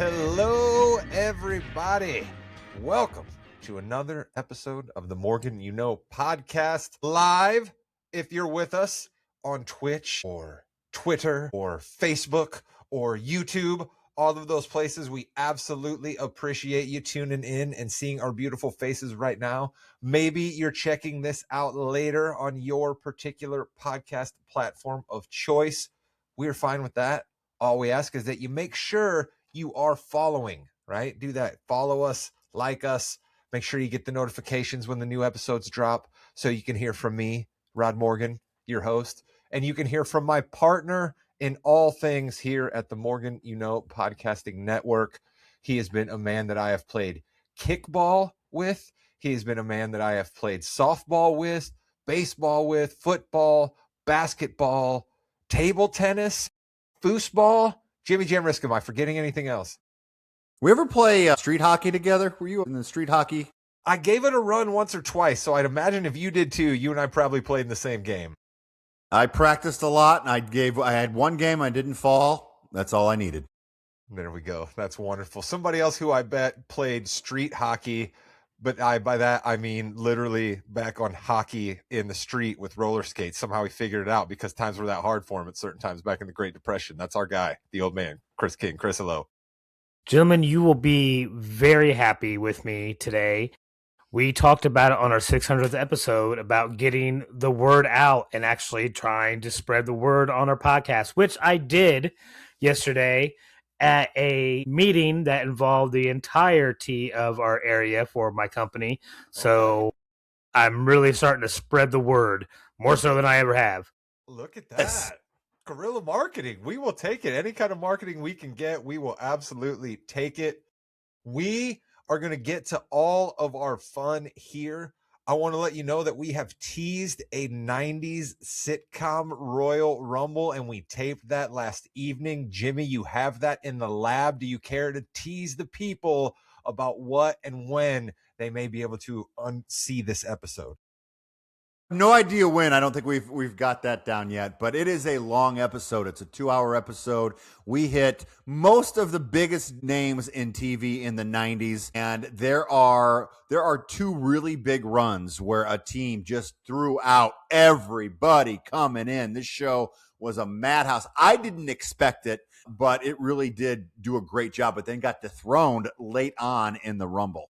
Hello, everybody. Welcome to another episode of the Morgan You Know podcast live. If you're with us on Twitch or Twitter or Facebook or YouTube, all of those places, we absolutely appreciate you tuning in and seeing our beautiful faces right now. Maybe you're checking this out later on your particular podcast platform of choice. We're fine with that. All we ask is that you make sure you are following, right? Do that. Follow us, like us. Make sure you get the notifications when the new episodes drop so you can hear from me, Rod Morgan, your host, and you can hear from my partner in all things here at the Morgan You Know Podcasting Network. He has been a man that I have played kickball with. He has been a man that I have played softball with, baseball with, football, basketball, table tennis, foosball. Jimmy Jamrisk, am I forgetting anything else? We ever play street hockey together? Were you in the street hockey? I gave it a run once or twice, so I'd imagine if you did too, you and I probably played in the same game. I practiced a lot, and I had one game I didn't fall. That's all I needed. There we go. That's wonderful. Somebody else who I bet played street hockey, but by that I mean literally back on hockey in the street with roller skates. Somehow he figured it out because times were that hard for him at certain times back in the Great Depression. That's our guy, the old man, Chris King. Chris, hello. Gentlemen, you will be very happy with me today. We talked about it on our 600th episode about getting the word out and actually trying to spread the word on our podcast, which I did yesterday at a meeting that involved the entirety of our area for my company. So I'm really starting to spread the word more so than I ever have. Look at that. Yes. Guerrilla marketing. We will take it. Any kind of marketing we can get, we will absolutely take it. We are going to get to all of our fun here. I want to let you know that we have teased a 90s sitcom Royal Rumble, and we taped that last evening. Jimmy, you have that in the lab. Do you care to tease the people about what and when they may be able to see this episode? No idea when. I don't think we've got that down yet, but it is a long episode. It's a 2-hour episode. We hit most of the biggest names in TV in the 90s, and there are two really big runs where a team just threw out everybody coming in. This show was a madhouse. I didn't expect it, but it really did do a great job, but then got dethroned late on in the Rumble.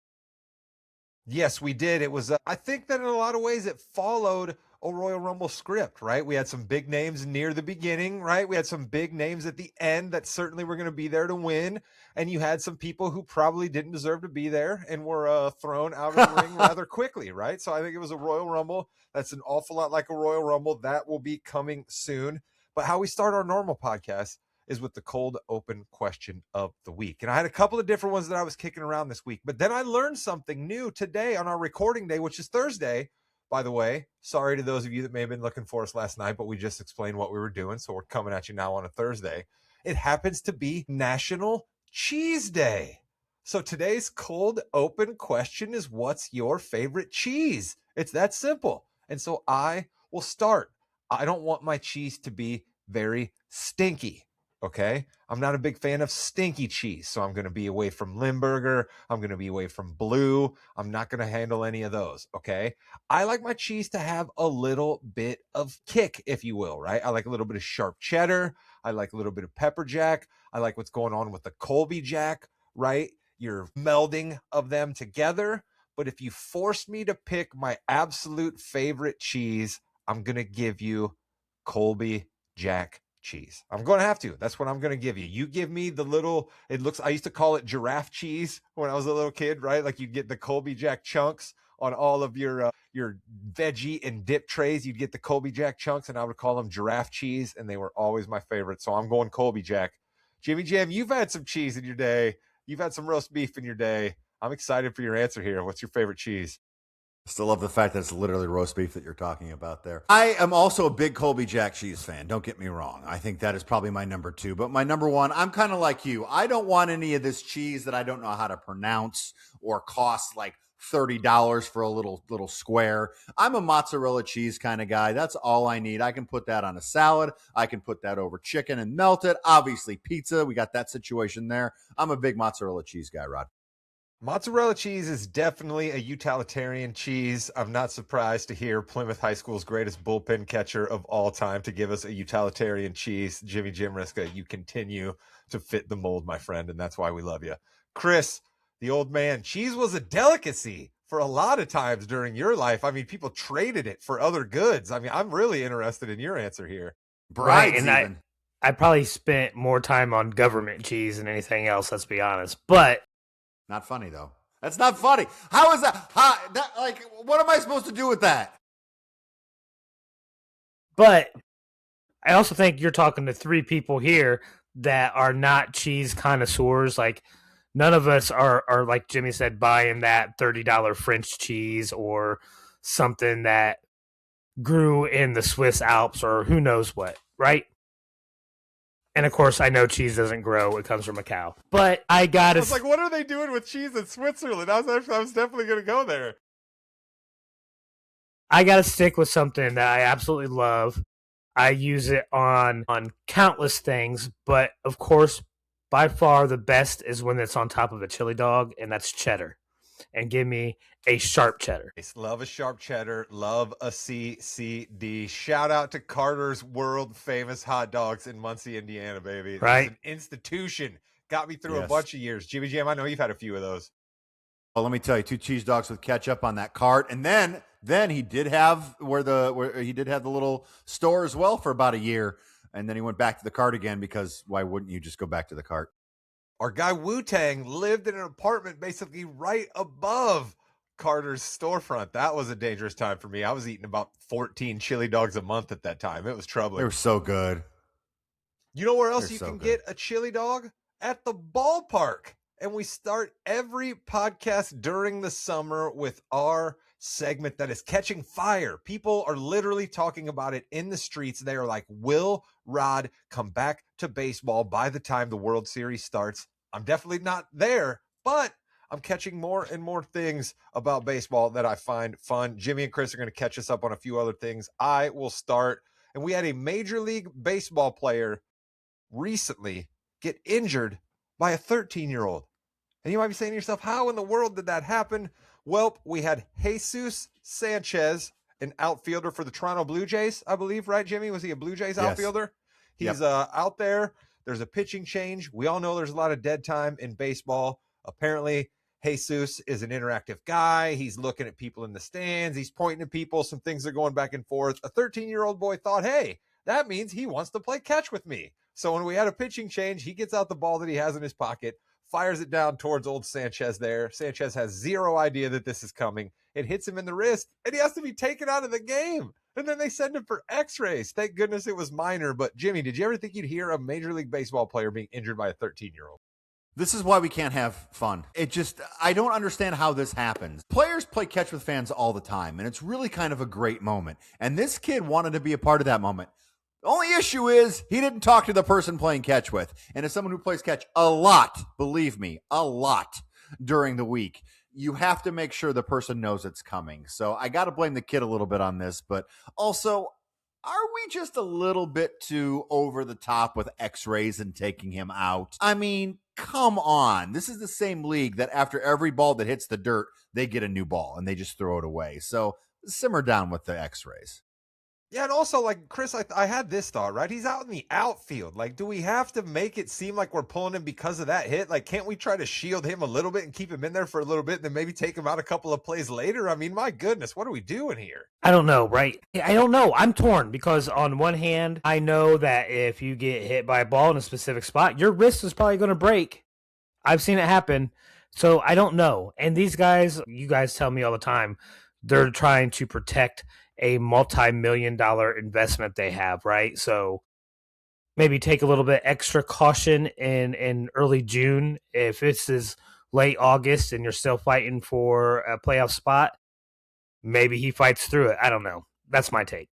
Yes, we did. It was, I think that in a lot of ways it followed a Royal Rumble script, right? We had some big names near the beginning, right? We had some big names at the end that certainly were going to be there to win. And you had some people who probably didn't deserve to be there and were thrown out of the ring rather quickly, right? So I think it was a Royal Rumble. That's an awful lot like a Royal Rumble. That will be coming soon. But how we start our normal podcast is with the cold open question of the week. And I had a couple of different ones that I was kicking around this week, but then I learned something new today on our recording day, which is Thursday, by the way. Sorry to those of you that may have been looking for us last night, but we just explained what we were doing. So we're coming at you now on a Thursday. It happens to be National Cheese Day. So today's cold open question is, what's your favorite cheese? It's that simple. And so I will start. I don't want my cheese to be very stinky. Okay, I'm not a big fan of stinky cheese, so I'm going to be away from Limburger. I'm going to be away from Blue. I'm not going to handle any of those, okay? I like my cheese to have a little bit of kick, if you will, right? I like a little bit of sharp cheddar. I like a little bit of pepper jack. I like what's going on with the Colby Jack, right? You're melding of them together. But if you forced me to pick my absolute favorite cheese, I'm going to give you Colby Jack cheese. I'm going to have to. That's what I'm going to give you. You give me the little, I used to call it giraffe cheese when I was a little kid, right? Like you get the Colby Jack chunks on all of your veggie and dip trays. You'd get the Colby Jack chunks, and I would call them giraffe cheese, and they were always my favorite. So I'm going Colby Jack. Jimmy Jam, you've had some cheese in your day. You've had some roast beef in your day. I'm excited for your answer here. What's your favorite cheese? Still love the fact that it's literally roast beef that you're talking about there. I am also a big Colby Jack cheese fan. Don't get me wrong. I think that is probably my number 2. But my number 1, I'm kind of like you. I don't want any of this cheese that I don't know how to pronounce or costs like $30 for a little square. I'm a mozzarella cheese kind of guy. That's all I need. I can put that on a salad. I can put that over chicken and melt it. Obviously, pizza. We got that situation there. I'm a big mozzarella cheese guy, Rod. Mozzarella cheese is definitely a utilitarian cheese. I'm not surprised to hear Plymouth High School's greatest bullpen catcher of all time to give us a utilitarian cheese. Jimmy Jim Riska, you continue to fit the mold, my friend, and that's why we love you. Chris, the old man, cheese was a delicacy for a lot of times during your life. I mean, people traded it for other goods. I mean, I'm really interested in your answer here. Right, Brides and even. I probably spent more time on government cheese than anything else, let's be honest. But Not funny, though. That's not funny. How is that? Like, what am I supposed to do with that? But I also think you're talking to three people here that are not cheese connoisseurs. Like, none of us are like Jimmy said, buying that $30 French cheese or something that grew in the Swiss Alps or who knows what, right? And of course, I know cheese doesn't grow; it comes from a cow. But I gotta. I was like, what are they doing with cheese in Switzerland? I was definitely going to go there. I gotta stick with something that I absolutely love. I use it on countless things, but of course, by far the best is when it's on top of a chili dog, and that's cheddar. And give me a sharp cheddar. Love a sharp cheddar. Love a CCD. Shout out to Carter's world famous hot dogs in Muncie, Indiana, baby. Right. It's an institution. Got me through a Yes. bunch of years. Jimmy Jam, I know you've had a few of those. Well, let me tell you, 2 cheese dogs with ketchup on that cart, and then he did have where he did have the little store as well for about a year, and then he went back to the cart again because why wouldn't you just go back to the cart? Our guy Wu-Tang lived in an apartment basically right above Carter's storefront. That was a dangerous time for me. I was eating about 14 chili dogs a month at that time. It was troubling. They were so good. You know where else They're you so can good. get a chili dog? At the ballpark. And we start every podcast during the summer with our segment that is catching fire. People are literally talking about it in the streets. They are like, will Rod come back to baseball by the time the World Series starts? I'm definitely not there, but I'm catching more and more things about baseball that I find fun. Jimmy and Chris are going to catch us up on a few other things. I will start. And we had a Major League Baseball player recently get injured by a 13-year-old. And you might be saying to yourself, how in the world did that happen? Well, we had Jesus Sanchez, an outfielder for the Toronto Blue Jays, I believe, right, Jimmy? Was he a Blue Jays outfielder? He's out there. There's a pitching change. We all know there's a lot of dead time in baseball. Apparently, Jesus is an interactive guy. He's looking at people in the stands. He's pointing at people. Some things are going back and forth. A 13-year-old boy thought, hey, that means he wants to play catch with me. So when we had a pitching change, he gets out the ball that he has in his pocket, fires it down towards old Sanchez there. Sanchez has zero idea that this is coming. It hits him in the wrist, and he has to be taken out of the game. And then they send him for x-rays. Thank goodness it was minor. But, Jimmy, did you ever think you'd hear a Major League Baseball player being injured by a 13-year-old? This is why we can't have fun. I don't understand how this happens. Players play catch with fans all the time, and it's really kind of a great moment. And this kid wanted to be a part of that moment. The only issue is he didn't talk to the person playing catch with. And as someone who plays catch a lot, believe me, a lot during the week, you have to make sure the person knows it's coming. So I got to blame the kid a little bit on this, but also, are we just a little bit too over the top with x-rays and taking him out? I mean, come on. This is the same league that after every ball that hits the dirt, they get a new ball and they just throw it away. So simmer down with the x-rays. Yeah, and also, like, Chris, I had this thought, right? He's out in the outfield. Like, do we have to make it seem like we're pulling him because of that hit? Like, can't we try to shield him a little bit and keep him in there for a little bit and then maybe take him out a couple of plays later? I mean, my goodness, what are we doing here? I don't know, right? I don't know. I'm torn because on one hand, I know that if you get hit by a ball in a specific spot, your wrist is probably going to break. I've seen it happen. So I don't know. And these guys, you guys tell me all the time, they're trying to protect a multi-million-dollar investment they have, right? So maybe take a little bit extra caution in early June. If it's as late August and you're still fighting for a playoff spot, maybe he fights through it. I don't know. That's my take.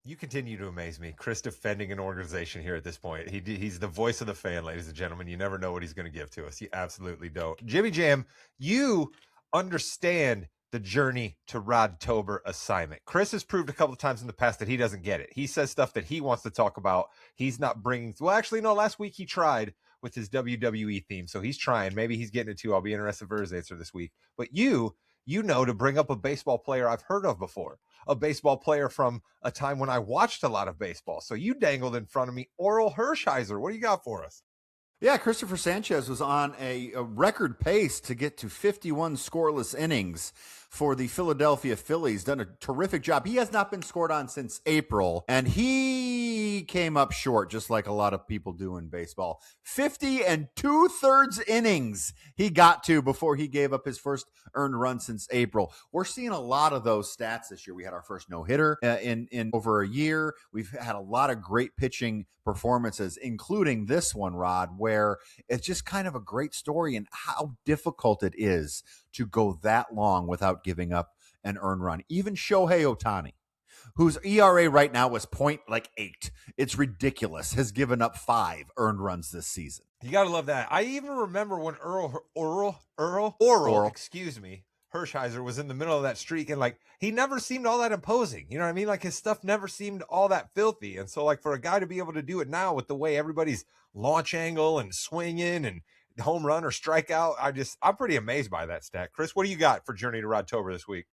You continue to amaze me. Chris defending an organization here at this point. He's the voice of the fan, ladies and gentlemen. You never know what he's going to give to us. You absolutely don't. Jimmy Jam, you understand the journey to Rodtober assignment. Chris has proved a couple of times in the past that he doesn't get it. He says stuff that he wants to talk about. He's not bringing, well, actually, no, last week he tried with his WWE theme. So he's trying. Maybe he's getting it too. I'll be interested for his answer this week. But you know, to bring up a baseball player I've heard of before, a baseball player from a time when I watched a lot of baseball. So you dangled in front of me Oral Hershiser. What do you got for us? Yeah, Christopher Sanchez was on a record pace to get to 51 scoreless innings for the Philadelphia Phillies. Done a terrific job. He has not been scored on since April, and he came up short, just like a lot of people do in baseball. 50 2/3 innings he got to before he gave up his first earned run since April. We're seeing a lot of those stats this year. We had our first no-hitter in over a year. We've had a lot of great pitching performances, including this one, Rod, where it's just kind of a great story and how difficult it is to go that long without giving up an earned run. Even Shohei Ohtani, whose ERA right now is .8. It's ridiculous. Has given up 5 earned runs this season. You got to love that. I even remember when Oral, excuse me, Hershiser was in the middle of that streak, and like he never seemed all that imposing. You know what I mean? Like his stuff never seemed all that filthy. And so like for a guy to be able to do it now with the way everybody's launch angle and swinging and home run or strikeout, I'm pretty amazed by that stat. Chris, what do you got for Journey to Rodtober this week?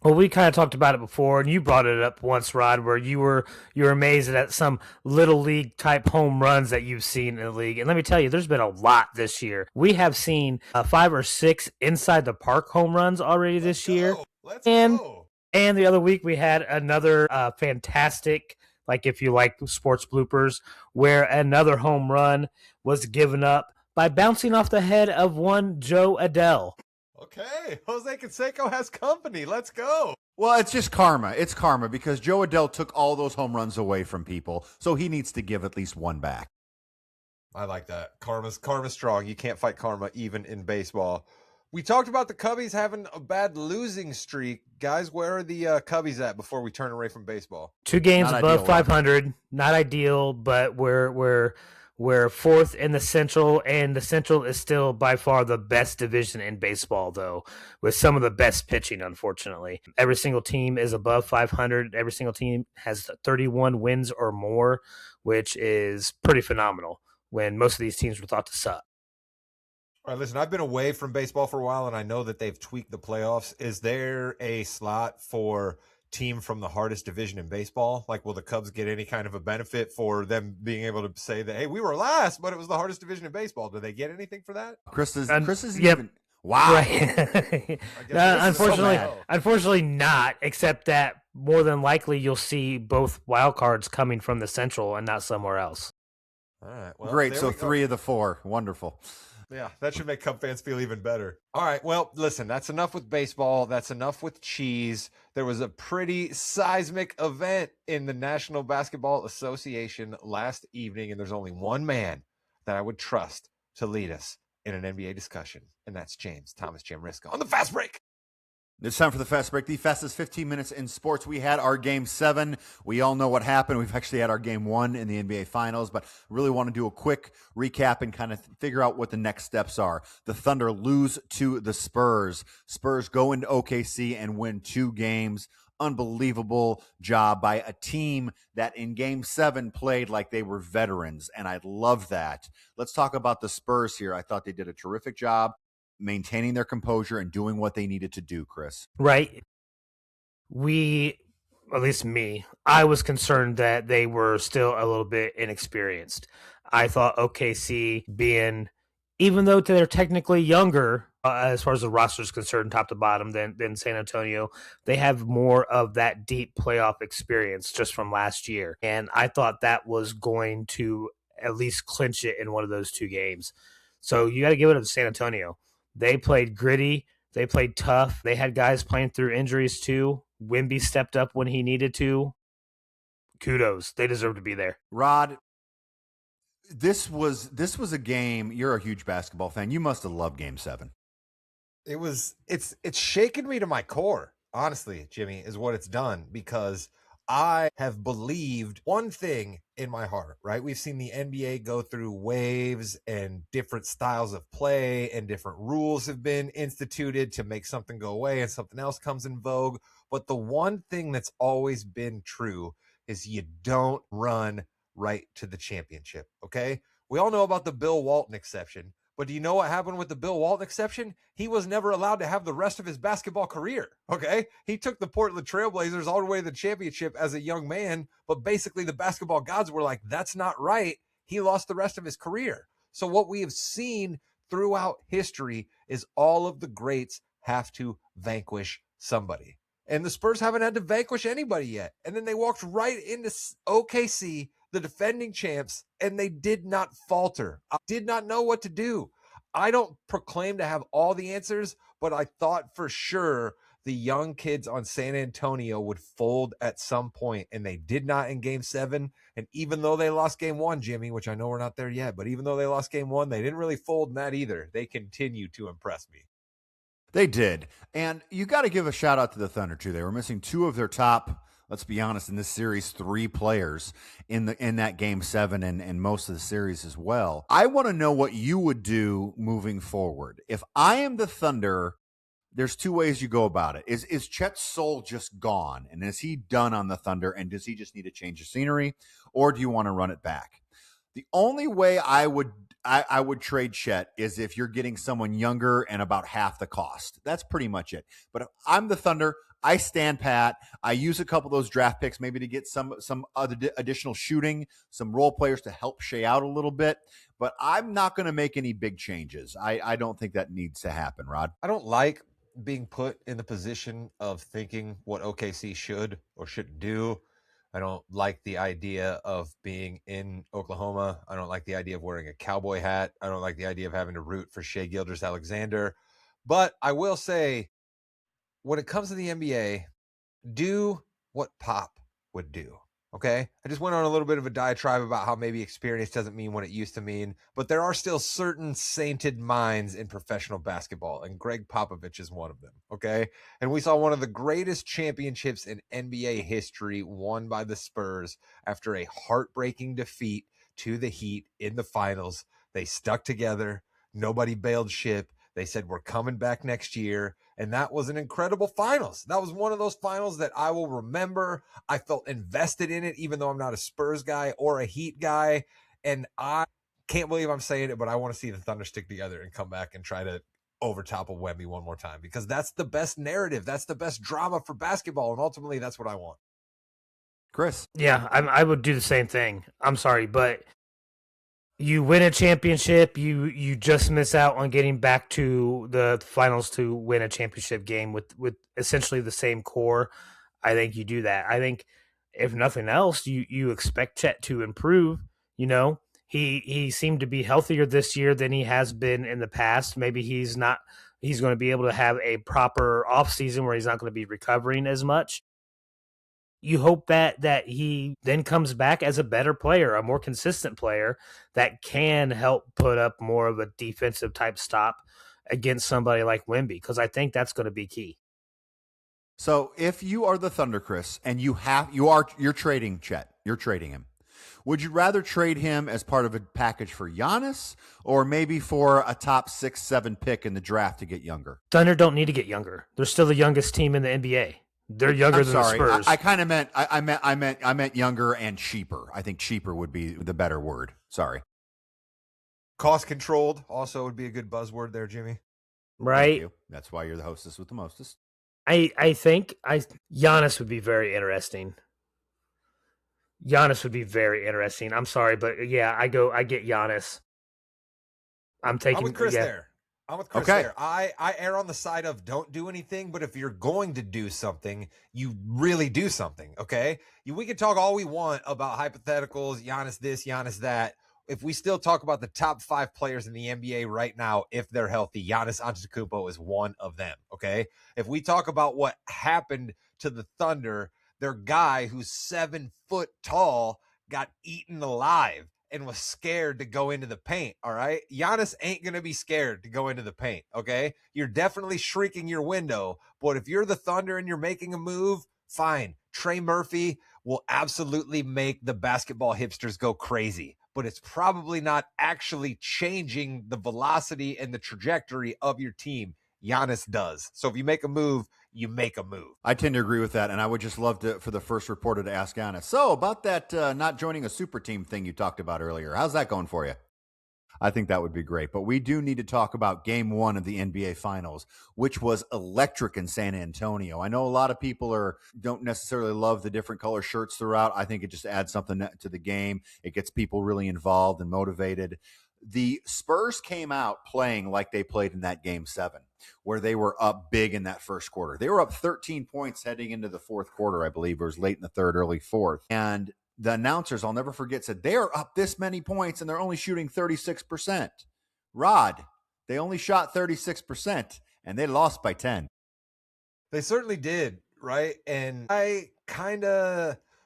Well, we kind of talked about it before, and you brought it up once, Rod, where you were amazed at some little league type home runs that you've seen in the league. And let me tell you, there's been a lot this year. We have seen 5 or 6 inside the park home runs already this year. Let's go. And the other week we had another fantastic, like if you like sports bloopers, where another home run was given up by bouncing off the head of one Joe Adele. Okay, Jose Canseco has company. Let's go. Well, it's just karma. It's karma because Joe Adele took all those home runs away from people, so he needs to give at least one back. I like that. Karma's strong. You can't fight karma even in baseball. We talked about the Cubbies having a bad losing streak. Guys, where are the Cubbies at before we turn away from baseball? 2 games Not above ideal, 500. Not ideal, but we're 4th in the Central, and the Central is still by far the best division in baseball, though, with some of the best pitching, unfortunately. Every single team is above 500. Every single team has 31 wins or more, which is pretty phenomenal when most of these teams were thought to suck. All right, listen, I've been away from baseball for a while, and I know that they've tweaked the playoffs. Is there a slot for team from the hardest division in baseball? Like, will the Cubs get any kind of a benefit for them being able to say that, hey, we were last, but it was the hardest division in baseball? Do they get anything for that? Chris is yep. even wow. Right. Unfortunately not, except that more than likely you'll see both wild cards coming from the Central and not somewhere else. All right. Well, great. So 3 of the 4. Wonderful. Yeah, that should make Cub fans feel even better. All right, well, listen, that's enough with baseball. That's enough with cheese. There was a pretty seismic event in the National Basketball Association last evening, and there's only one man that I would trust to lead us in an NBA discussion, and that's James Thomas Jamriska on the Fast Break. It's time for the Fast Break, the fastest 15 minutes in sports. We had our Game 7. We all know what happened. We've actually had our Game 1 in the NBA Finals, but really want to do a quick recap and kind of figure out what the next steps are. The Thunder lose to the Spurs. Spurs go into OKC and win 2 games. Unbelievable job by a team that in Game 7 played like they were veterans, and I love that. Let's talk about the Spurs here. I thought they did a terrific job maintaining their composure and doing what they needed to do, Chris. Right. At least me, I was concerned that they were still a little bit inexperienced. I thought OKC being, even though they're technically younger, as far as the roster is concerned, top to bottom, than San Antonio, they have more of that deep playoff experience just from last year. And I thought that was going to at least clinch it in one of those 2 games. So you got to give it to San Antonio. They played gritty. They played tough. They had guys playing through injuries too. Wemby stepped up when he needed to. Kudos. They deserve to be there. Rod, this was a game. You're a huge basketball fan. You must have loved Game 7. It's shaken me to my core, honestly, Jimmy, is what it's done, because I have believed one thing in my heart, right? We've seen the NBA go through waves and different styles of play, and different rules have been instituted to make something go away and something else comes in vogue. But the one thing that's always been true is you don't run right to the championship, okay? We all know about the Bill Walton exception, but do you know what happened with the Bill Walton exception? He was never allowed to have the rest of his basketball career, okay? He took the Portland Trailblazers all the way to the championship as a young man, but basically the basketball gods were like, that's not right. He lost the rest of his career. So what we have seen throughout history is all of the greats have to vanquish somebody. And the Spurs haven't had to vanquish anybody yet. And then they walked right into OKC, the defending champs, and they did not falter. I did not know what to do. I don't proclaim to have all the answers, but I thought for sure the young kids on San Antonio would fold at some point, and they did not in game 7. And even though they lost game 1, Jimmy, which I know we're not there yet, but even though they lost game 1, they didn't really fold in that either. They continue to impress me. They did. And you got to give a shout out to the Thunder, too. They were missing 2 of their top, let's be honest, in this series, 3 players in that game 7 and most of the series as well. I want to know what you would do moving forward. If I am the Thunder, there's 2 ways you go about it. Is Chet's soul just gone? And is he done on the Thunder? And does he just need to change the scenery? Or do you want to run it back? The only way I would trade Chet is if you're getting someone younger and about half the cost. That's pretty much it. But if I'm the Thunder, I stand pat. I use a couple of those draft picks maybe to get some other additional shooting, some role players to help Shea out a little bit. But I'm not going to make any big changes. I don't think that needs to happen, Rod. I don't like being put in the position of thinking what OKC should or shouldn't do. I don't like the idea of being in Oklahoma. I don't like the idea of wearing a cowboy hat. I don't like the idea of having to root for Shea Gilgeous-Alexander. But I will say, when it comes to the NBA, do what Pop would do. Okay, I just went on a little bit of a diatribe about how maybe experience doesn't mean what it used to mean, but there are still certain sainted minds in professional basketball, and Greg Popovich is one of them. Okay, and we saw one of the greatest championships in NBA history won by the Spurs after a heartbreaking defeat to the Heat in the finals. They stuck together. Nobody bailed ship. They said, we're coming back next year. And that was an incredible finals. That was one of those finals that I will remember. I felt invested in it, even though I'm not a Spurs guy or a Heat guy. And I can't believe I'm saying it, but I want to see the Thunder stick together and come back and try to overtopple Wemby one more time, because that's the best narrative. That's the best drama for basketball. And ultimately, that's what I want. Chris? Yeah, I would do the same thing. I'm sorry, but you win a championship, you just miss out on getting back to the finals to win a championship game with essentially the same core. I think you do that. I think if nothing else, you expect Chet to improve. You know, he seemed to be healthier this year than he has been in the past. Maybe he's going to be able to have a proper offseason where he's not going to be recovering as much. You hope that he then comes back as a better player, a more consistent player that can help put up more of a defensive type stop against somebody like Wemby, because I think that's going to be key. So if you are the Thunder, Chris, and you're trading Chet, you're trading him, would you rather trade him as part of a package for Giannis, or maybe for a top 6-7 pick in the draft to get younger? Thunder don't need to get younger. They're still the youngest team in the NBA. They're younger than the Spurs. I kind of meant I meant younger and cheaper. I think cheaper would be the better word. Sorry. Cost controlled also would be a good buzzword there, Jimmy. Right. That's why you're the hostess with the mostest. I think Giannis would be very interesting. Giannis would be very interesting. I'm sorry, but yeah, I get Giannis. I'm with Chris there. I'm with Chris okay. there. I err on the side of don't do anything, but if you're going to do something, you really do something, okay? We can talk all we want about hypotheticals, Giannis this, Giannis that. If we still talk about the top 5 players in the NBA right now, if they're healthy, Giannis Antetokounmpo is one of them, okay? If we talk about what happened to the Thunder, their guy who's 7 foot tall got eaten alive and was scared to go into the paint, all right? Giannis ain't going to be scared to go into the paint, okay? You're definitely shrinking your window, but if you're the Thunder and you're making a move, fine. Trey Murphy, will absolutely make the basketball hipsters go crazy, but it's probably not actually changing the velocity and the trajectory of your team. Giannis does. So if you make a move, you make a move. I tend to agree with that, and I would just love for the first reporter to ask Giannis, so about that not joining a super team thing you talked about earlier, how's that going for you? I think that would be great. But we do need to talk about game 1 of the NBA Finals, which was electric in San Antonio. I know a lot of people don't necessarily love the different color shirts throughout. I think it just adds something to the game. It gets people really involved and motivated. The Spurs came out playing like they played in that game 7, where they were up big in that first quarter. They were up 13 points heading into the fourth quarter, I believe. It was late in the third, early fourth. And the announcers, I'll never forget, said they are up this many points and they're only shooting 36%. Rod, they only shot 36% and they lost by 10. They certainly did, right? And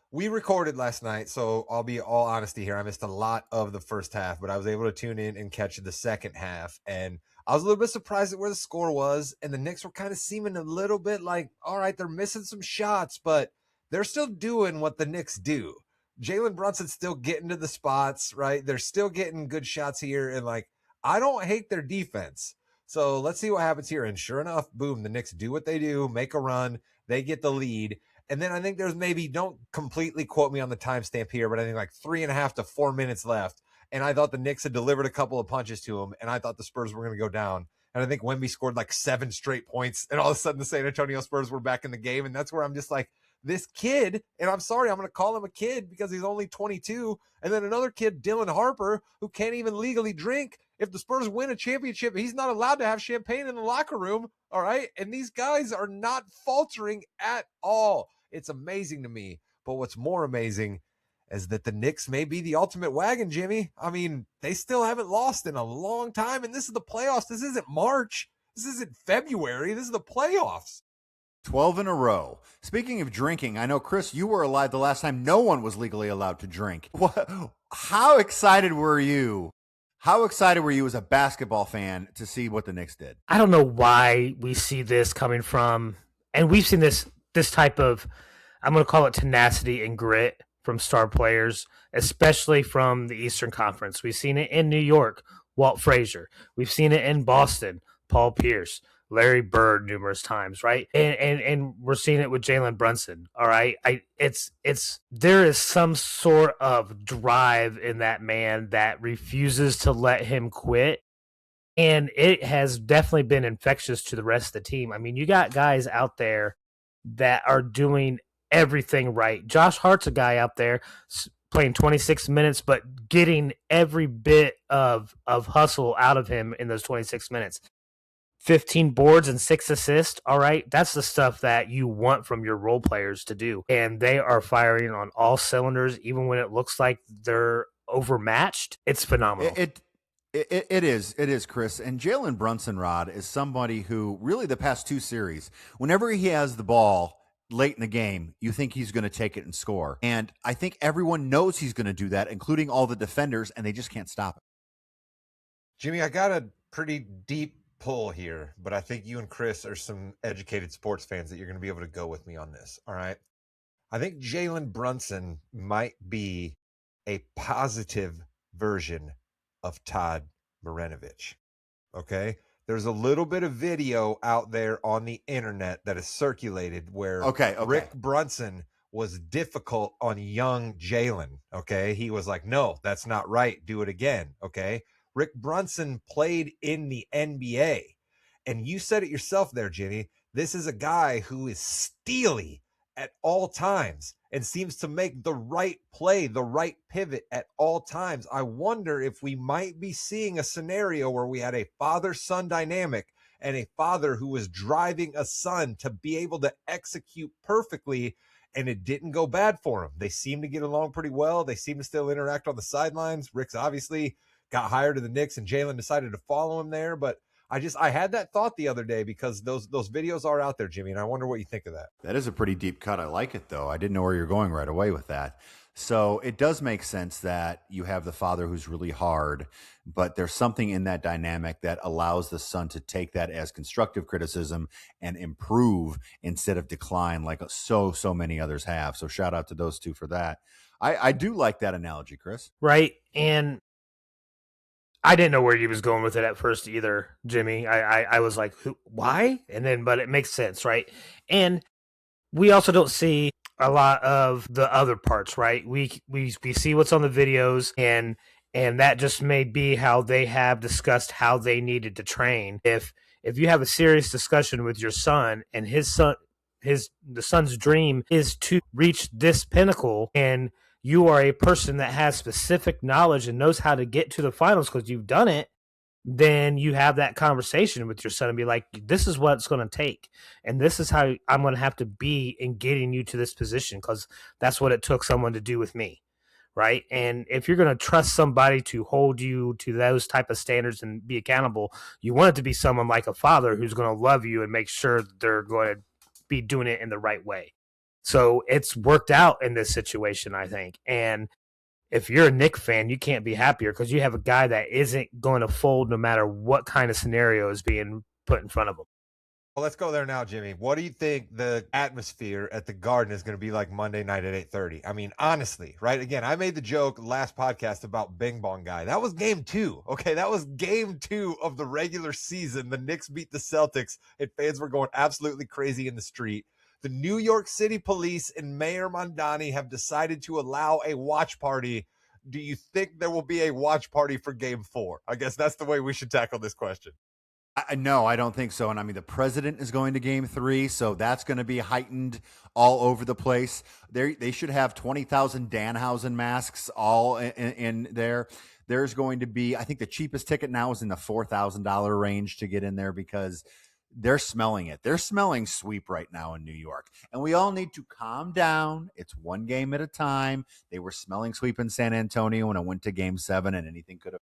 we recorded last night, so I'll be all honesty here. I missed a lot of the first half, but I was able to tune in and catch the second half. And I was a little bit surprised at where the score was. And the Knicks were kind of seeming a little bit like, all right, they're missing some shots, but they're still doing what the Knicks do. Jalen Brunson's still getting to the spots, right? They're still getting good shots here. And I don't hate their defense. So let's see what happens here. And sure enough, boom, the Knicks do what they do, make a run, they get the lead. And then I think there's maybe, don't completely quote me on the timestamp here, but I think 3.5 to 4 minutes left. And I thought the Knicks had delivered a couple of punches to them, and I thought the Spurs were going to go down. And I think Wemby scored 7 straight points, and all of a sudden the San Antonio Spurs were back in the game. And that's where I'm just like, this kid, and I'm sorry, I'm going to call him a kid because he's only 22. And then another kid, Dylan Harper, who can't even legally drink. If the Spurs win a championship, he's not allowed to have champagne in the locker room. All right. And these guys are not faltering at all. It's amazing to me. But what's more amazing is that the Knicks may be the ultimate wagon, Jimmy. I mean, they still haven't lost in a long time. And this is the playoffs. This isn't March. This isn't February. This is the playoffs. 12 in a row. Speaking of drinking, I know, Chris, you were alive the last time no one was legally allowed to drink. How excited were you? How excited were you as a basketball fan to see what the Knicks did? I don't know why we see this coming from, and we've seen this type of, I'm going to call it tenacity and grit from star players, especially from the Eastern Conference. We've seen it in New York, Walt Frazier. We've seen it in Boston, Paul Pierce, Larry Bird numerous times, right? And we're seeing it with Jalen Brunson. All right. There is some sort of drive in that man that refuses to let him quit. And it has definitely been infectious to the rest of the team. I mean, you got guys out there that are doing everything right. Josh Hart's a guy out there playing 26 minutes, but getting every bit of hustle out of him in those 26 minutes. 15 boards and 6 assists. All right. That's the stuff that you want from your role players to do. And they are firing on all cylinders, even when it looks like they're overmatched. It's phenomenal. It is, Chris. And Jalen Brunson, Rod, is somebody who really the past 2 series, whenever he has the ball late in the game, you think he's going to take it and score. And I think everyone knows he's going to do that, including all the defenders, and they just can't stop it. Jimmy, I got a pretty deep pull here, but I think you and Chris are some educated sports fans that you're going to be able to go with me on this. All right. I think Jalen Brunson might be a positive version of Todd Marinovich. Okay. There's a little bit of video out there on the internet that is circulated where Rick Brunson was difficult on young Jalen. Okay. He was like, no, that's not right. Do it again. Okay. Rick Brunson played in the NBA. And you said it yourself there, Jimmy. This is a guy who is steely at all times and seems to make the right play, the right pivot at all times. I wonder if we might be seeing a scenario where we had a father-son dynamic and a father who was driving a son to be able to execute perfectly, and it didn't go bad for him. They seem to get along pretty well. They seem to still interact on the sidelines. Rick's obviously got hired to the Knicks, and Jalen decided to follow him there. But I had that thought the other day because those videos are out there, Jimmy, and I wonder what you think of that. That is a pretty deep cut. I like it, though. I didn't know where you're going right away with that. So it does make sense that you have the father who's really hard, but there's something in that dynamic that allows the son to take that as constructive criticism and improve instead of decline like so many others have. So shout out to those two for that. I do like that analogy, Chris. Right. And I didn't know where he was going with it at first either, Jimmy. I was like, why? And then, but it makes sense, right? And we also don't see a lot of the other parts, right? We see what's on the videos, and that just may be how they have discussed how they needed to train. If you have a serious discussion with your son, and the son's dream is to reach this pinnacle, and you are a person that has specific knowledge and knows how to get to the finals because you've done it, then you have that conversation with your son and be like, this is what it's going to take. And this is how I'm going to have to be in getting you to this position because that's what it took someone to do with me. Right. And if you're going to trust somebody to hold you to those type of standards and be accountable, you want it to be someone like a father who's going to love you and make sure they're going to be doing it in the right way. So it's worked out in this situation, I think. And if you're a Knicks fan, you can't be happier because you have a guy that isn't going to fold no matter what kind of scenario is being put in front of him. Well, let's go there now, Jimmy. What do you think the atmosphere at the Garden is going to be like Monday night at 8:30? I mean, honestly, right? Again, I made the joke last podcast about Bing Bong Guy. That was game 2. Okay, that was game 2 of the regular season. The Knicks beat the Celtics, and fans were going absolutely crazy in the street. The New York City Police and Mayor Mondani have decided to allow a watch party. Do you think there will be a watch party for game 4? I guess that's the way we should tackle this question. No, I don't think so. And I mean, the president is going to game 3, so that's going to be heightened all over the place. They should have 20,000 Danhausen masks all in there. There's going to be, I think the cheapest ticket now is in the $4,000 range to get in there because they're smelling it. They're smelling sweep right now in New York. And we all need to calm down. It's one game at a time. They were smelling sweep in San Antonio when it went to game 7, and anything could have.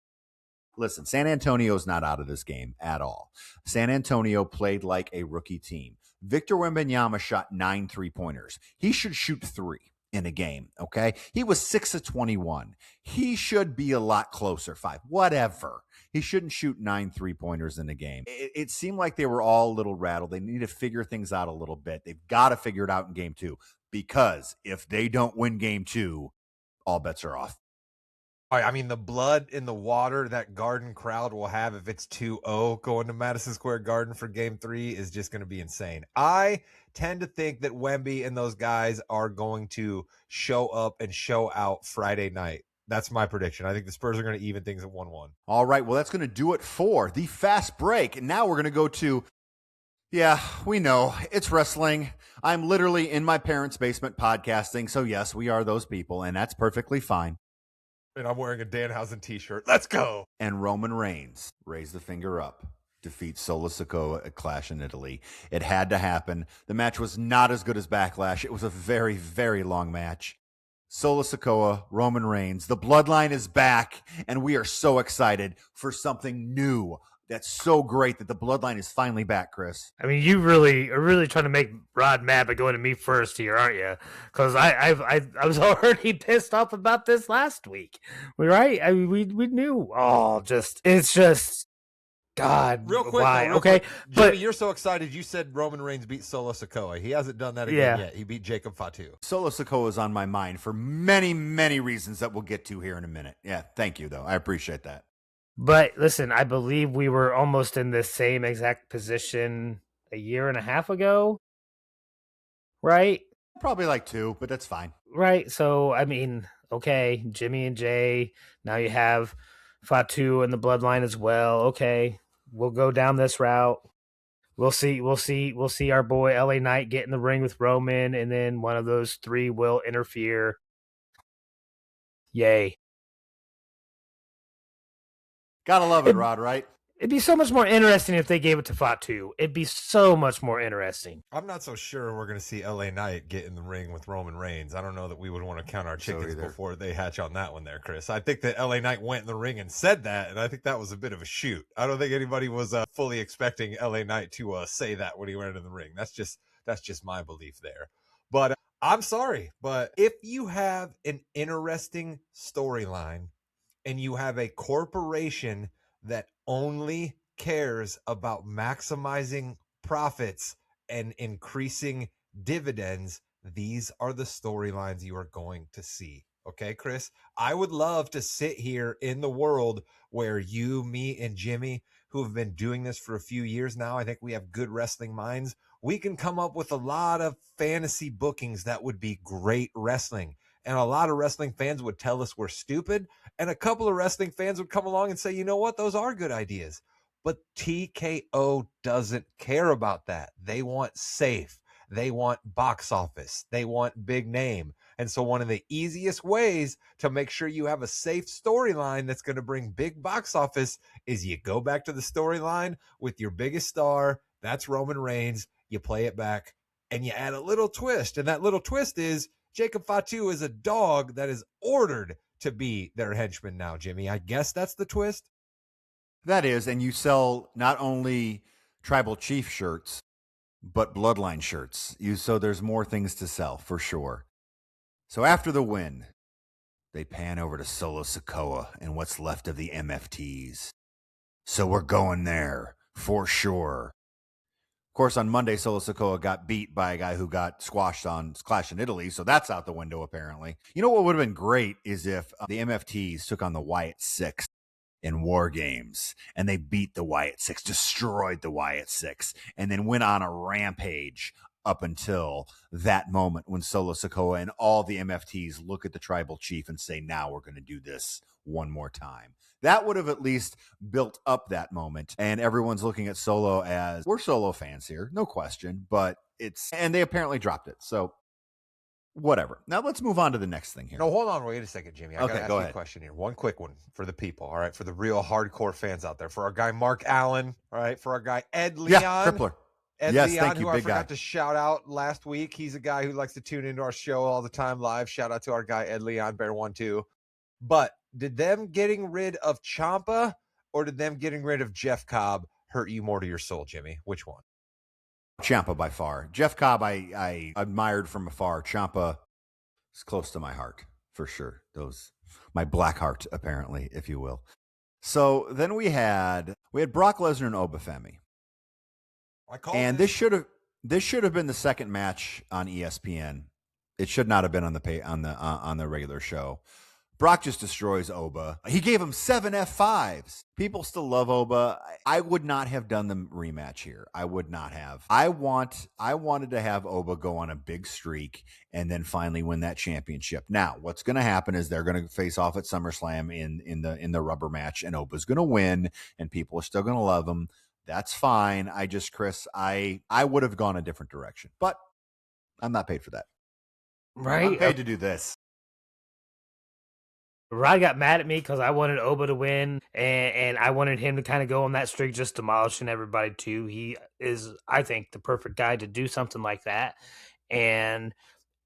Listen, San Antonio's not out of this game at all. San Antonio played like a rookie team. Victor Wembanyama shot 9 3-pointers. He should shoot 3 in a game, okay? He was 6 of 21. He should be a lot closer, 5, whatever. He shouldn't shoot 9 3-pointers in a game. It seemed like they were all a little rattled. They need to figure things out a little bit. They've got to figure it out in game 2 because if they don't win game 2, all bets are off. I mean, the blood in the water that Garden crowd will have if it's 2-0 going to Madison Square Garden for game 3 is just going to be insane. I tend to think that Wemby and those guys are going to show up and show out Friday night. That's my prediction. I think the Spurs are going to even things at 1-1. All right, well, that's going to do it for the fast break. And now we're going to go to, yeah, we know, it's wrestling. I'm literally in my parents' basement podcasting. So, yes, we are those people, and that's perfectly fine. And I'm wearing a Danhausen t-shirt. Let's go. And Roman Reigns, raise the finger up, defeats Sola Sokoa at Clash in Italy. It had to happen. The match was not as good as Backlash. It was a very, very long match. Sola Sokoa, Roman Reigns. The bloodline is back, and we are so excited for something new. That's so great that the bloodline is finally back, Chris. I mean, you really are really trying to make Rod mad by going to me first here, aren't you? Because I was already pissed off about this last week. Right? I mean, we knew. Oh, it's just God. Real quick, why? Though, okay, quick. but Jimmy, you're so excited. You said Roman Reigns beat Sola Sokoa. He hasn't done that again yet. He beat Jacob Fatu. Sola Sokoa is on my mind for many, many reasons that we'll get to here in a minute. Yeah, thank you, though. I appreciate that. But listen, I believe we were almost in the same exact position a year and a half ago, right? Probably like 2, but that's fine. Right. So, I mean, okay, Jimmy and Jay. Now you have Fatu and the bloodline as well. Okay, we'll go down this route. We'll see our boy LA Knight get in the ring with Roman, and then one of those 3 will interfere. Yay. Gotta love it, Rod, right? It'd be so much more interesting if they gave it to Fatu. It'd be so much more interesting. I'm not so sure we're going to see LA Knight get in the ring with Roman Reigns. I don't know that we would want to count our chickens before they hatch on that one there, Chris. I think that LA Knight went in the ring and said that, and I think that was a bit of a shoot. I don't think anybody was fully expecting LA Knight to say that when he went in the ring. That's just my belief there. But I'm sorry, but if you have an interesting storyline and you have a corporation that only cares about maximizing profits and increasing dividends, these are the storylines you are going to see. Okay, Chris? I would love to sit here in the world where you, me, and Jimmy, who have been doing this for a few years now, I think we have good wrestling minds. We can come up with a lot of fantasy bookings that would be great wrestling. And a lot of wrestling fans would tell us we're stupid. And a couple of wrestling fans would come along and say, you know what? Those are good ideas. But TKO doesn't care about that. They want safe. They want box office. They want big name. And so one of the easiest ways to make sure you have a safe storyline that's going to bring big box office is you go back to the storyline with your biggest star. That's Roman Reigns. You play it back and you add a little twist. And that little twist is Jacob Fatu is a dog that is ordered to be their henchman now, Jimmy. I guess that's the twist. That is, and you sell not only tribal chief shirts, but bloodline shirts. So there's more things to sell for sure. So after the win, they pan over to Solo Sokoa and what's left of the MFTs. So we're going there for sure. Of course, on Monday, Sola Sokoa got beat by a guy who got squashed on Clash in Italy, so that's out the window, apparently. You know what would have been great is if the MFTs took on the Wyatt Six in War Games, and they beat the Wyatt Six, destroyed the Wyatt Six, and then went on a rampage up until that moment when Sola Sokoa and all the MFTs look at the tribal chief and say, now we're going to do this one more time. That would have at least built up that moment. And everyone's looking at Solo as, we're Solo fans here, no question, but and they apparently dropped it. So whatever. Now let's move on to the next thing here. No, hold on. Wait a second, Jimmy. I got to ask you ahead. a question here. One quick one for the people, all right? For the real hardcore fans out there. For our guy, Mark Allen, all right? For our guy, Ed Leon. Yeah, Tripler. Ed yes, Leon, thank you, who I forgot guy. to shout out last week. He's a guy who likes to tune into our show all the time live. Shout out to our guy, Ed Leon, Bear 1-2. But did them getting rid of Ciampa or did them getting rid of Jeff Cobb hurt you more to your soul, Jimmy? Which one? Ciampa by far. Jeff Cobb, I admired from afar. Ciampa is close to my heart, for sure. My black heart, apparently, if you will. So then we had Brock Lesnar and Obafemi. And this should have been the second match on ESPN. It should not have been on the regular show. Brock just destroys Oba. He gave him 7 F5s. People still love Oba. I would not have done the rematch here. I would not have. I wanted to have Oba go on a big streak and then finally win that championship. Now, what's going to happen is they're going to face off at SummerSlam in the rubber match, and Oba's going to win, and people are still going to love him. That's fine. Chris, I would have gone a different direction, but I'm not paid for that. Right? I'm paid to do this. Rod got mad at me because I wanted Oba to win, and I wanted him to kind of go on that streak, just demolishing everybody too. He is, I think, the perfect guy to do something like that, and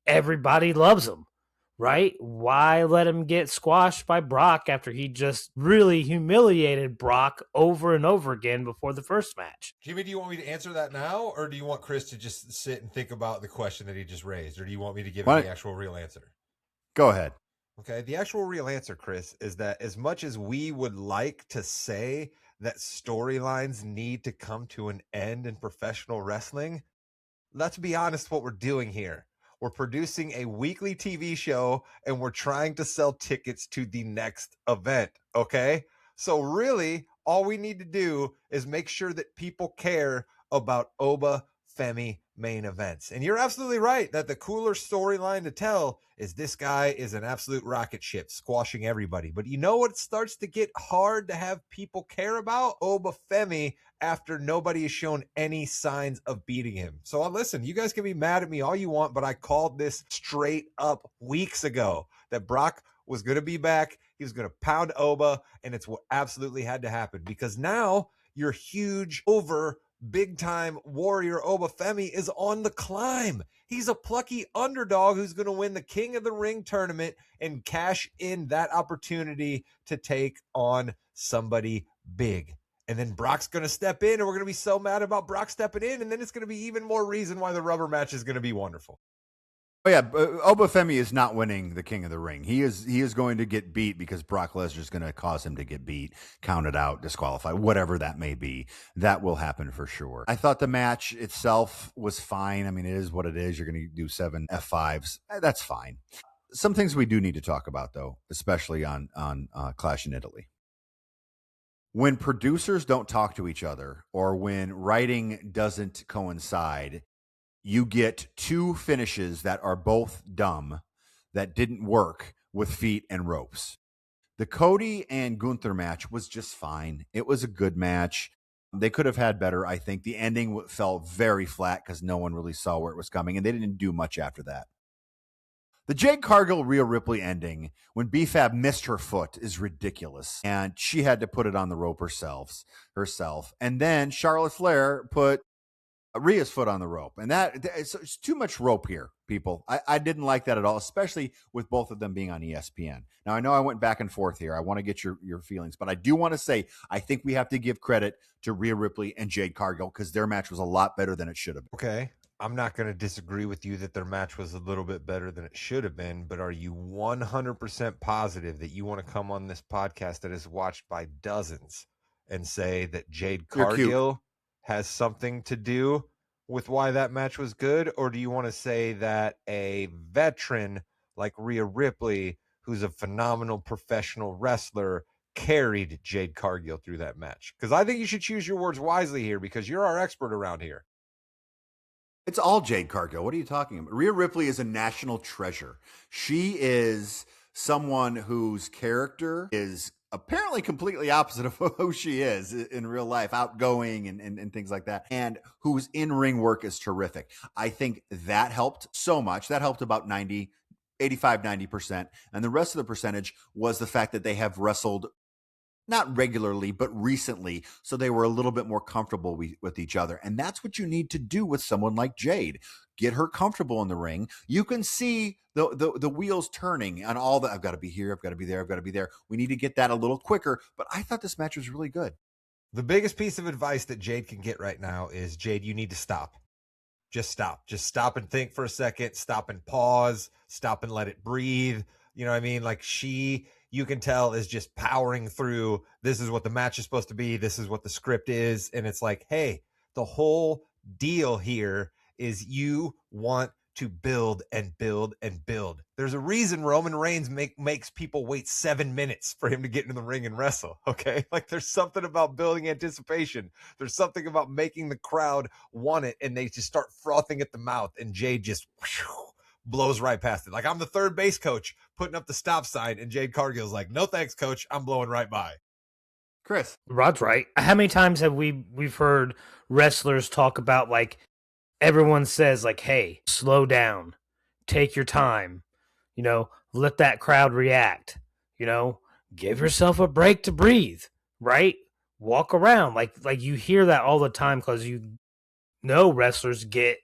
everybody loves him, right? Why let him get squashed by Brock after he just really humiliated Brock over and over again before the first match? Jimmy, do you want me to answer that now, or do you want Chris to just sit and think about the question that he just raised, or do you want me to give him the actual real answer? Go ahead. Okay, the actual real answer, Chris, is that as much as we would like to say that storylines need to come to an end in professional wrestling, let's be honest what we're doing here. We're producing a weekly TV show and we're trying to sell tickets to the next event, okay? So really, all we need to do is make sure that people care about Oba Femi main events. And you're absolutely right that the cooler storyline to tell is this guy is an absolute rocket ship squashing everybody. But you know what starts to get hard to have people care about? Oba Femi, after nobody has shown any signs of beating him. So listen, you guys can be mad at me all you want, but I called this straight up weeks ago that Brock was going to be back. He was going to pound Oba, and it's what absolutely had to happen because now your huge over big time warrior Oba Femi is on the climb. He's a plucky underdog who's going to win the King of the Ring tournament and cash in that opportunity to take on somebody big. And then Brock's going to step in, and we're going to be so mad about Brock stepping in, and then it's going to be even more reason why the rubber match is going to be wonderful. Oh yeah, Obafemi is not winning the King of the Ring. He is going to get beat because Brock Lesnar is going to cause him to get beat, counted out, disqualified, whatever that may be. That will happen for sure. I thought the match itself was fine. I mean, it is what it is. You're going to do 7 F5s. That's fine. Some things we do need to talk about though, especially on Clash in Italy. When producers don't talk to each other or when writing doesn't coincide, you get 2 finishes that are both dumb, that didn't work with feet and ropes. The Cody and Gunther match was just fine. It was a good match. They could have had better, I think. The ending fell very flat because no one really saw where it was coming, and they didn't do much after that. The Jade Cargill Rhea Ripley ending when B-Fab missed her foot is ridiculous, and she had to put it on the rope herself. And then Charlotte Flair put Rhea's foot on the rope, and it's too much rope here, people. I didn't like that at all, especially with both of them being on ESPN. Now, I know I went back and forth here. I want to get your feelings, but I do want to say I think we have to give credit to Rhea Ripley and Jade Cargill because their match was a lot better than it should have been. Okay. I'm not going to disagree with you that their match was a little bit better than it should have been, but are you 100% positive that you want to come on this podcast that is watched by dozens and say that Jade Cargill has something to do with why that match was good? Or do you want to say that a veteran like Rhea Ripley, who's a phenomenal professional wrestler, carried Jade Cargill through that match? Because I think you should choose your words wisely here because you're our expert around here. It's all Jade Cargill. What are you talking about? Rhea Ripley is a national treasure. She is someone whose character is apparently completely opposite of who she is in real life, outgoing and things like that, and whose in-ring work is terrific. I think that helped so much. That helped about 85-90%. And the rest of the percentage was the fact that they have wrestled not regularly, but recently, so they were a little bit more comfortable with each other. And that's what you need to do with someone like Jade. Get her comfortable in the ring. You can see the wheels turning on all the, I've got to be here, I've got to be there, I've got to be there. We need to get that a little quicker, but I thought this match was really good. The biggest piece of advice that Jade can get right now is, Jade, you need to stop. Just stop. Just stop and think for a second. Stop and pause. Stop and let it breathe. You know what I mean? Like you can tell is just powering through. This is what the match is supposed to be. This is what the script is. And it's like, hey, the whole deal here is you want to build and build and build. There's a reason Roman Reigns makes people wait 7 minutes for him to get into the ring and wrestle. Okay. Like there's something about building anticipation. There's something about making the crowd want it. And they just start frothing at the mouth, and Jade just blows right past it. Like I'm the third base coach putting up the stop sign, and Jade Cargill's like, no thanks, coach. I'm blowing right by. Chris. Rod's right. How many times have we've heard wrestlers talk about, like, everyone says, like, hey, slow down, take your time, let that crowd react, give yourself a break to breathe, right? Walk around. Like you hear that all the time because wrestlers get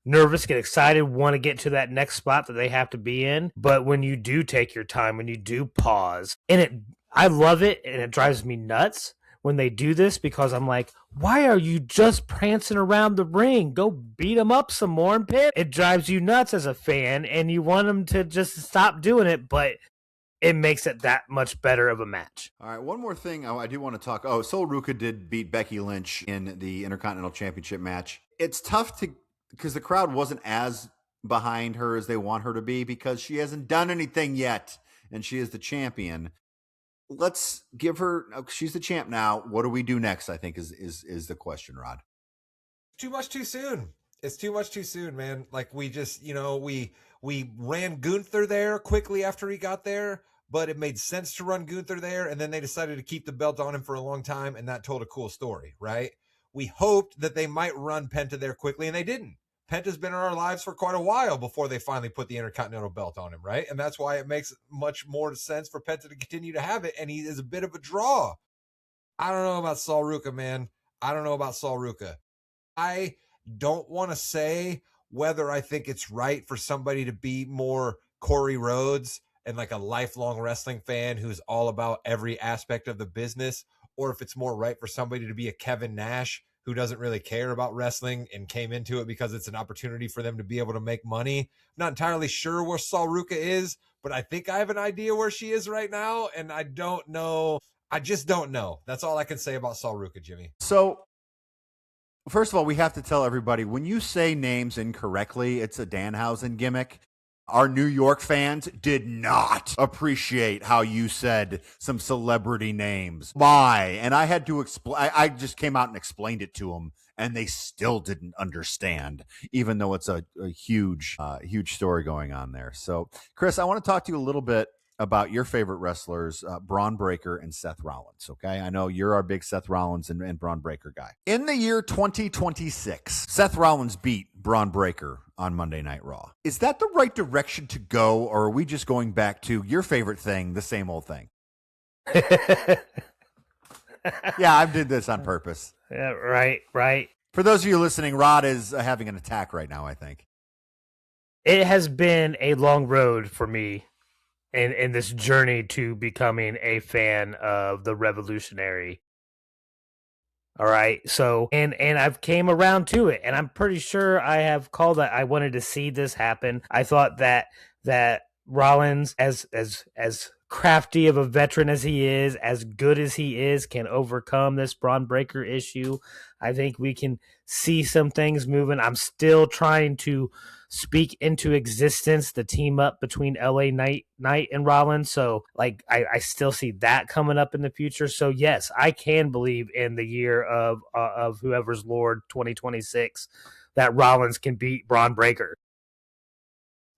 nervous, get excited, want to get to that next spot that they have to be in. But when you do take your time, when you do pause, I love it, and it drives me nuts when they do this, because I'm like, why are you just prancing around the ring? Go beat them up some more and pin. It drives you nuts as a fan, and you want them to just stop doing it, but it makes it that much better of a match. All right, one more thing I do want to talk. Oh, Sol Ruca did beat Becky Lynch in the Intercontinental Championship match. It's tough because the crowd wasn't as behind her as they want her to be because she hasn't done anything yet, and she is the champion. Let's give her, she's the champ now. What do we do next, I think is the question, Rod. Too much too soon. It's too much too soon, man. Like we just, we ran Gunther there quickly after he got there, but it made sense to run Gunther there. And then they decided to keep the belt on him for a long time. And that told a cool story, right? We hoped that they might run Penta there quickly, and they didn't. Penta's been in our lives for quite a while before they finally put the Intercontinental belt on him, right? And that's why it makes much more sense for Penta to continue to have it, and he is a bit of a draw. I don't know about Sol Ruca, man. I don't know about Sol Ruca. I don't want to say whether I think it's right for somebody to be more Corey Rhodes and like a lifelong wrestling fan who's all about every aspect of the business, or if it's more right for somebody to be a Kevin Nash who doesn't really care about wrestling and came into it because it's an opportunity for them to be able to make money. I'm not entirely sure where Sol Ruca is, but I think I have an idea where she is right now, and I don't know. I just don't know. That's all I can say about Sol Ruca, Jimmy. So, first of all, we have to tell everybody, when you say names incorrectly, it's a Danhausen gimmick. Our New York fans did not appreciate how you said some celebrity names. Why? And I had to explain. I just came out and explained it to them, and they still didn't understand, even though it's a huge story going on there. So, Chris, I want to talk to you a little bit about your favorite wrestlers, Braun Breaker and Seth Rollins, okay? I know you're our big Seth Rollins and Braun Breaker guy. In the year 2026, Seth Rollins beat Braun Breaker on Monday Night Raw. Is that the right direction to go, or are we just going back to your favorite thing, the same old thing? Yeah, I did this on purpose. Yeah, right. For those of you listening, Rod is having an attack right now, I think. It has been a long road for me in this journey to becoming a fan of the Revolutionary. All right. So and I've came around to it, and I'm pretty sure I have called that. I wanted to see this happen. I thought that Rollins, as crafty of a veteran as he is, as good as he is, can overcome this Braun Breaker issue. I think we can see some things moving. I'm still trying to speak into existence the team up between LA Knight and Rollins. So like I still see that coming up in the future. So yes, I can believe in the year of whoever's Lord 2026 that Rollins can beat Braun Breaker.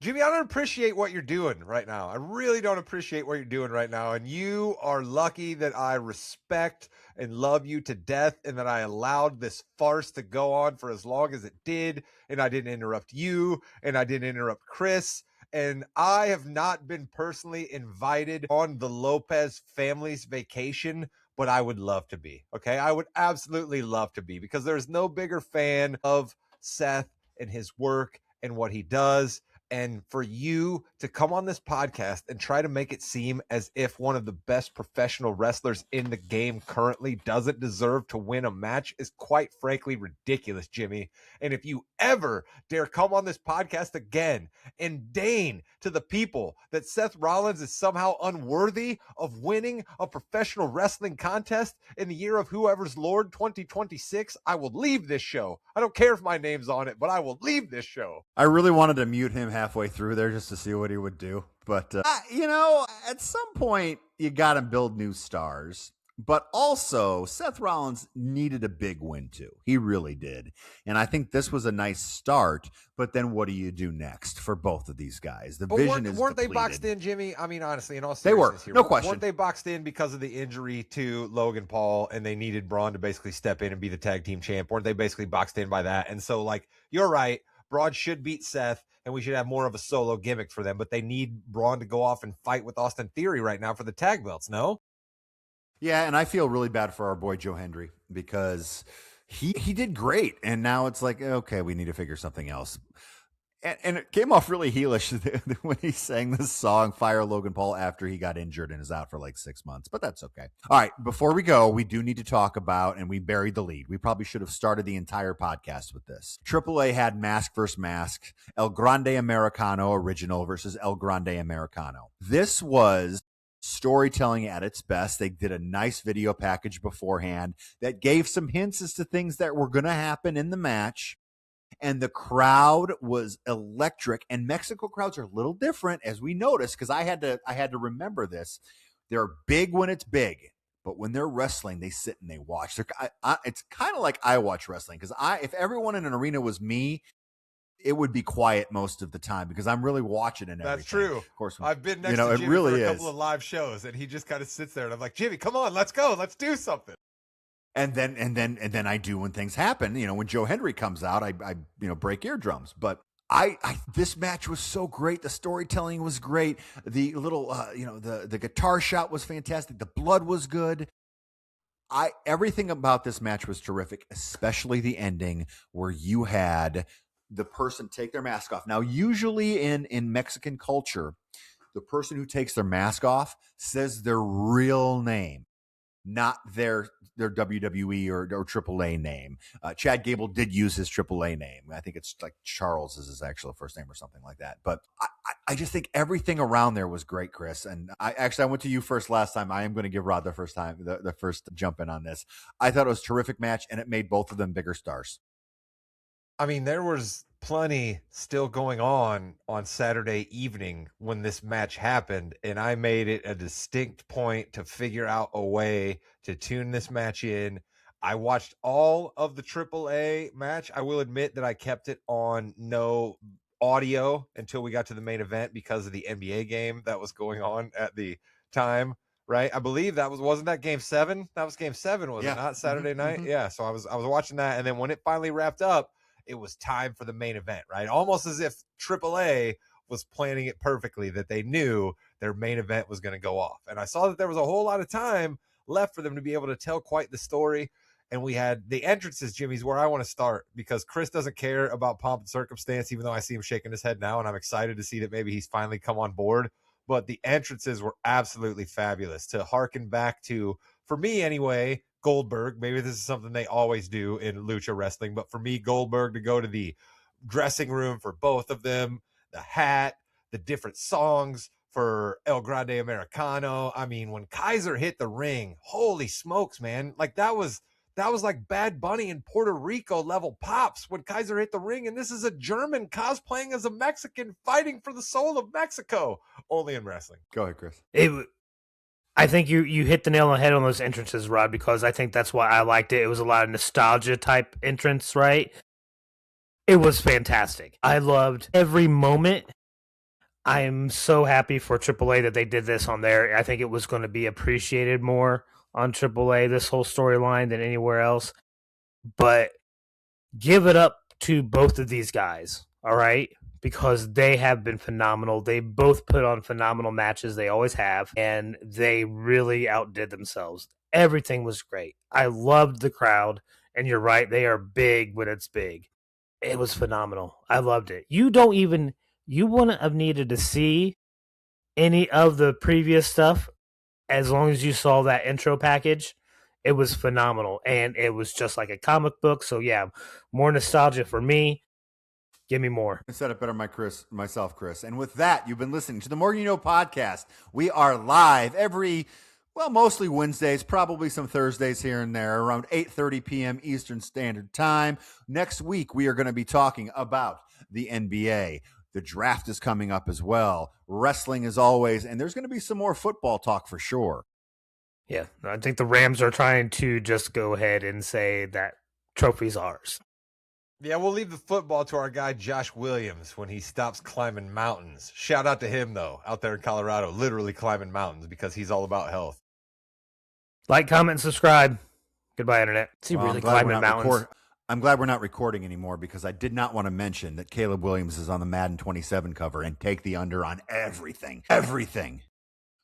Jimmy, I don't appreciate what you're doing right now. I really don't appreciate what you're doing right now. And you are lucky that I respect and love you to death, and that I allowed this farce to go on for as long as it did. And I didn't interrupt you, and I didn't interrupt Chris. And I have not been personally invited on the Lopez family's vacation, but I would love to be. Okay. I would absolutely love to be, because there's no bigger fan of Seth and his work and what he does. And for you to come on this podcast and try to make it seem as if one of the best professional wrestlers in the game currently doesn't deserve to win a match is quite frankly ridiculous, Jimmy. And if you ever dare come on this podcast again and deign to the people that Seth Rollins is somehow unworthy of winning a professional wrestling contest in the year of whoever's Lord 2026, I will leave this show. I don't care if my name's on it, but I will leave this show. I really wanted to mute him halfway through there just to see what he would do. But, you know, at some point, you got to build new stars. But also, Seth Rollins needed a big win, too. He really did. And I think this was a nice start. But then what do you do next for both of these guys? The vision is weren't they depleted. boxed in, Jimmy? I mean, honestly, in all They were. seriousness here, No question. Weren't they boxed in because of the injury to Logan Paul, and they needed Braun to basically step in and be the tag team champ? Weren't they basically boxed in by that? And so, like, you're right. Braun should beat Seth, and we should have more of a solo gimmick for them. But they need Braun to go off and fight with Austin Theory right now for the tag belts, no? Yeah, and I feel really bad for our boy Joe Hendry, because he did great, and now it's like, okay, we need to figure something else. And it came off really heelish when he sang this song, Fire Logan Paul, after he got injured and is out for like 6 months, but that's okay. All right, before we go, we do need to talk about, and we buried the lead. We probably should have started the entire podcast with this. AAA had Mask vs. Mask, El Grande Americano original versus El Grande Americano. This was storytelling at its best. They did a nice video package beforehand that gave some hints as to things that were going to happen in the match. And the crowd was electric. And Mexico crowds are a little different, as we noticed, because I had to remember this. They're big when it's big, but when they're wrestling, they sit and they watch. It's kind of like I watch wrestling, because if everyone in an arena was me, it would be quiet most of the time, because I'm really watching and everything. That's true. Of course, I've been next to Jimmy for a couple of live shows, and he just kind of sits there, and I'm like, Jimmy, come on, let's go, let's do something. And then I do when things happen. You know, when Joe Hendry comes out, I break eardrums. But this match was so great. The storytelling was great. The little the guitar shot was fantastic. The blood was good. Everything about this match was terrific, especially the ending where you had the person take their mask off. Now, usually in Mexican culture, the person who takes their mask off says their real name, not their their WWE or AAA name. Chad Gable did use his AAA name. I think it's like Charles is his actual first name or something like that. But I just think everything around there was great, Chris. And I went to you first last time. I am going to give Rod the first jump in on this. I thought it was a terrific match, and it made both of them bigger stars. I mean, there was plenty still going on Saturday evening when this match happened, and I made it a distinct point to figure out a way to tune this match in. I watched all of the AAA match. I will admit that I kept it on no audio until we got to the main event because of the NBA game that was going on at the time. Right, I believe wasn't that game 7? That was game 7, was it not? Saturday night. Mm-hmm. Yeah, so I was watching that, and then when it finally wrapped up, it was time for the main event, right? Almost as if AAA was planning it perfectly, that they knew their main event was going to go off. And I saw that there was a whole lot of time left for them to be able to tell quite the story. And we had the entrances, Jimmy's where I want to start, because Chris doesn't care about pomp and circumstance, even though I see him shaking his head now, and I'm excited to see that maybe he's finally come on board. But the entrances were absolutely fabulous to harken back to, for me anyway, Goldberg. Maybe this is something they always do in lucha wrestling, but for me, Goldberg to go to the dressing room for both of them, the hat, the different songs for El Grande Americano. I mean, when Kaiser hit the ring, holy smokes, man. Like that was like Bad Bunny in Puerto Rico level pops when Kaiser hit the ring. And this is a German cosplaying as a Mexican fighting for the soul of Mexico, only in wrestling. Go ahead, Chris. I think you hit the nail on the head on those entrances, Rod, because I think that's why I liked it. It was a lot of nostalgia type entrance, right? It was fantastic. I loved every moment. I am so happy for AAA that they did this on there. I think it was going to be appreciated more on AAA, this whole storyline, than anywhere else. But give it up to both of these guys, all right? Because they have been phenomenal. They both put on phenomenal matches. They always have. And they really outdid themselves. Everything was great. I loved the crowd. And you're right, they are big when it's big. It was phenomenal. I loved it. You wouldn't have needed to see any of the previous stuff as long as you saw that intro package. It was phenomenal. And it was just like a comic book. So yeah, more nostalgia for me. Give me more. I said it better myself, Chris. And with that, you've been listening to the More You Know podcast. We are live mostly Wednesdays, probably some Thursdays here and there, around 8:30 p.m. Eastern Standard Time. Next week, we are going to be talking about the NBA. The draft is coming up as well. Wrestling as always, and there's going to be some more football talk for sure. Yeah, I think the Rams are trying to just go ahead and say that trophy's ours. Yeah, we'll leave the football to our guy Josh Williams when he stops climbing mountains. Shout out to him, though, out there in Colorado, literally climbing mountains because he's all about health. Like, comment, and subscribe. Goodbye, Internet. Is he really climbing mountains? I'm glad we're not recording anymore because I did not want to mention that Caleb Williams is on the Madden 27 cover and take the under on everything. Everything.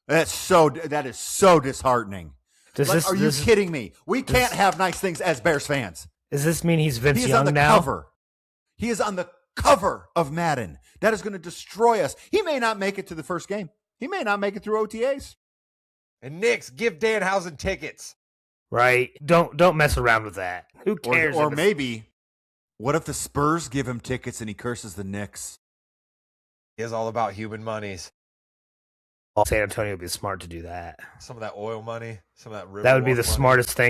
That is so disheartening. Are you kidding me? We can't have nice things as Bears fans. Does this mean he's Vince Young now? He is on the cover of Madden. That is going to destroy us. He may not make it to the first game. He may not make it through OTAs. And Knicks, give Danhausen tickets. Right. Don't mess around with that. Who cares? Or maybe, what if the Spurs give him tickets and he curses the Knicks? He is all about human monies. San Antonio would be smart to do that. Some of that oil money, some of that river. That would be the smartest thing.